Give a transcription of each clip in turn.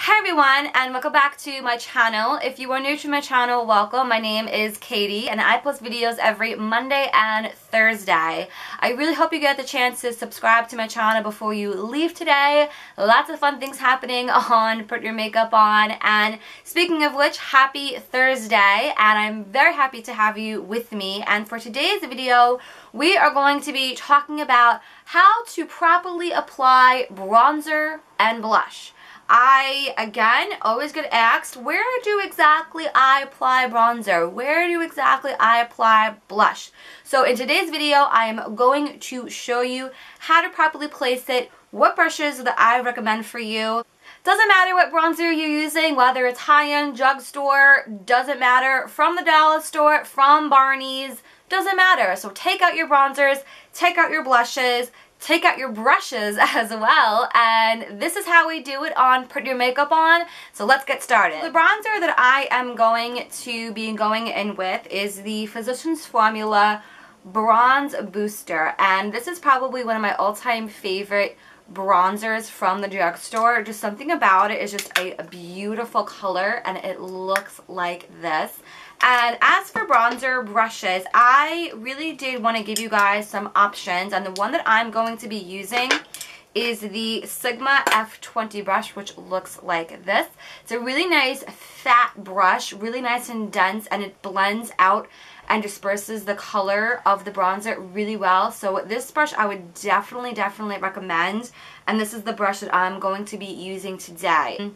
Hi everyone, and welcome back to my channel. If you are new to my channel, welcome. My name is Katie and I post videos every Monday and Thursday. I really hope you get the chance to subscribe to my channel before you leave today. Lots of fun things happening on Put Your Makeup On, and speaking of which, happy Thursday, and I'm very happy to have you with me. And for today's video, we are going to be talking about how to properly apply bronzer and blush. I, again, always get asked, where do exactly I apply bronzer? Where do exactly I apply blush? So in today's video, I am going to show you how to properly place it, what brushes that I recommend for you. Doesn't matter what bronzer you're using, whether it's high-end, drugstore, doesn't matter, from the dollar store, from Barney's, doesn't matter. So take out your bronzers, take out your blushes, take out your brushes as well, and this is how we do it on Put Your Makeup On. So let's get started. The bronzer that I am going to be going in with is the Physicians Formula Bronze Booster, and this is probably one of my all-time favorite bronzers from the drugstore. Just something about it is just a beautiful color, and it looks like this. And as for bronzer brushes, I really did want to give you guys some options, and the one that I'm going to be using is the Sigma F20 brush, which looks like this. It's a really nice fat brush, really nice and dense, and it blends out and disperses the color of the bronzer really well. So this brush I would definitely recommend, and this is the brush that I'm going to be using today.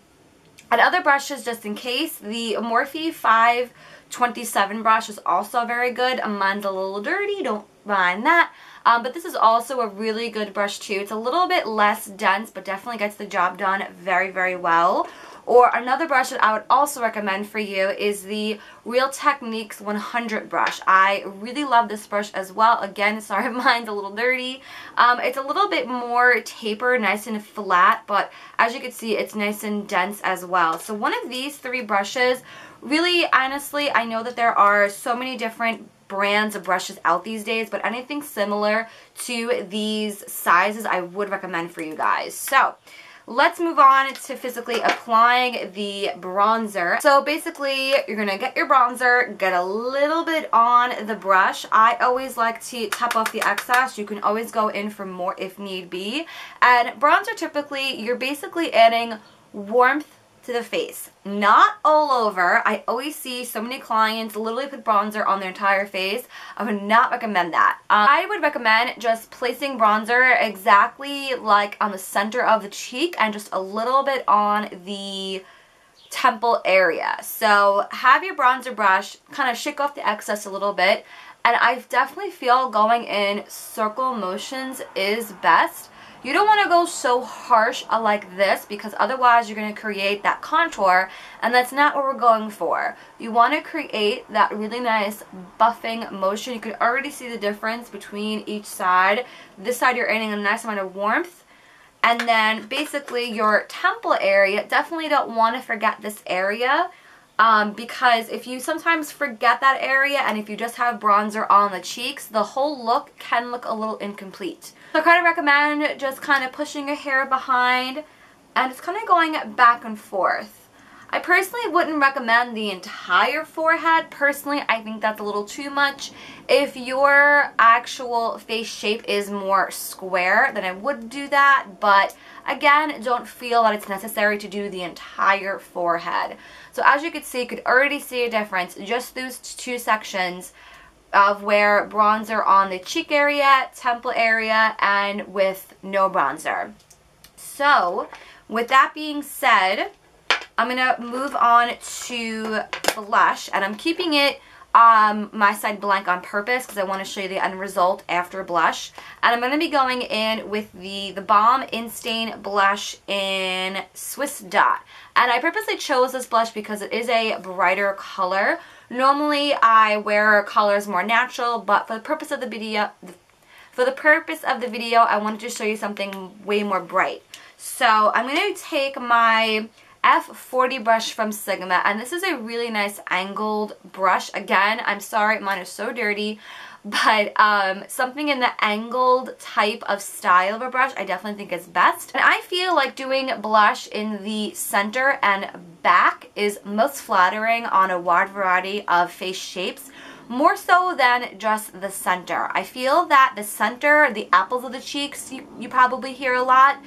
And other brushes, just in case, the Morphe M527 brush is also very good. Mine's a little dirty, don't mind that. But this is also a really good brush too. It's a little bit less dense, but definitely gets the job done very well. Or another brush that I would also recommend for you is the Real Techniques 100 brush. I really love this brush as well. Again, sorry, mine's a little dirty. It's a little bit more taper, nice and flat, but as you can see, it's nice and dense as well. So one of these three brushes, really, honestly, I know that there are so many different brands of brushes out these days, but anything similar to these sizes I would recommend for you guys. So let's move on to physically applying the bronzer. So basically, you're going to get your bronzer, get a little bit on the brush. I always like to top off the excess. You can always go in for more if need be. And bronzer, typically, you're basically adding warmth to the face, not all over. I always see so many clients literally put bronzer on their entire face. I would not recommend that. I would recommend just placing bronzer exactly like on the center of the cheek and just a little bit on the temple area. So have your bronzer brush, kind of shake off the excess a little bit, and I definitely feel going in circle motions is best. You don't want to go so harsh like this, because otherwise you're going to create that contour, and that's not what we're going for. You want to create that really nice buffing motion. You can already see the difference between each side. This side you're adding a nice amount of warmth, and then basically your temple area, definitely don't want to forget this area. Because if you sometimes forget that area and if you just have bronzer on the cheeks, the whole look can look a little incomplete. So I kind of recommend just kind of pushing your hair behind and just kind of going back and forth. I personally wouldn't recommend the entire forehead. Personally, I think that's a little too much. If your actual face shape is more square, then I would do that. But again, don't feel that it's necessary to do the entire forehead. So as you can see, you could already see a difference. Just those two sections of where bronzer on the cheek area, temple area, and with no bronzer. So with that being said, I'm going to move on to blush, and I'm keeping it my side blank on purpose because I want to show you the end result after blush. And I'm going to be going in with the Balm In-Stain blush in Swiss Dot. And I purposely chose this blush because it is a brighter color. Normally I wear colors more natural, but for the purpose of the video, I wanted to show you something way more bright. So I'm going to take my F40 brush from Sigma, and this is a really nice angled brush. Again, I'm sorry, mine is so dirty, but something in the angled type of style of a brush I definitely think is best. And I feel like doing blush in the center and back is most flattering on a wide variety of face shapes, more so than just the center. I feel that the center, the apples of the cheeks, you probably hear a lot.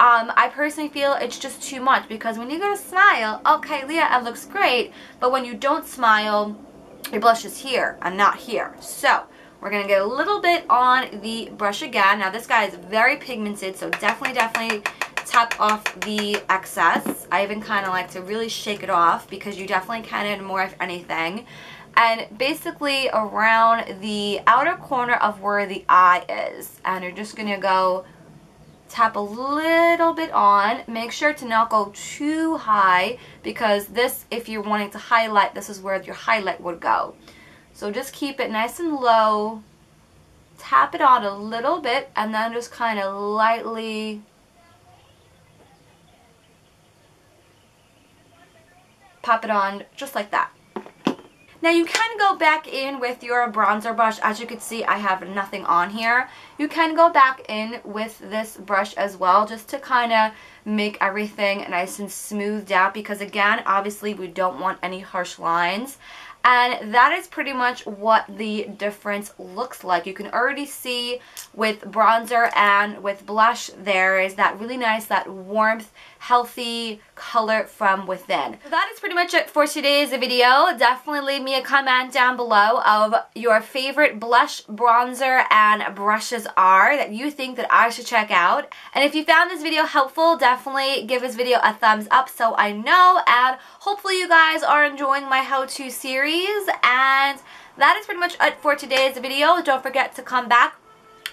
I personally feel it's just too much, because when you go to smile, okay, Leah, it looks great, but when you don't smile, your blush is here and not here. So we're going to get a little bit on the brush again. Now this guy is very pigmented, so definitely tap off the excess. I even kind of like to really shake it off, because you definitely can add more if anything. And basically around the outer corner of where the eye is. And you're just going to go tap a little bit on. Make sure to not go too high, because this, if you're wanting to highlight, this is where your highlight would go. So just keep it nice and low, tap it on a little bit, and then just kind of lightly pop it on just like that. Now you can go back in with your bronzer brush. As you can see, I have nothing on here. You can go back in with this brush as well, just to kind of make everything nice and smoothed out, because again, obviously we don't want any harsh lines. And that is pretty much what the difference looks like. You can already see with bronzer and with blush, there is that really nice, that warmth, healthy color from within. So that is pretty much it for today's video. Definitely leave me a comment down below of your favorite blush, bronzer, and brushes are that you think that I should check out. And if you found this video helpful, definitely give this video a thumbs up so I know. And hopefully you guys are enjoying my how-to series. And that is pretty much it for today's video. Don't forget to come back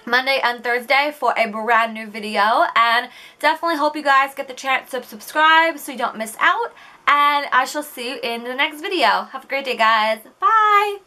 Monday and Thursday for a brand new video, and definitely hope you guys get the chance to subscribe so you don't miss out, and I shall see you in the next video. Have a great day, guys. Bye!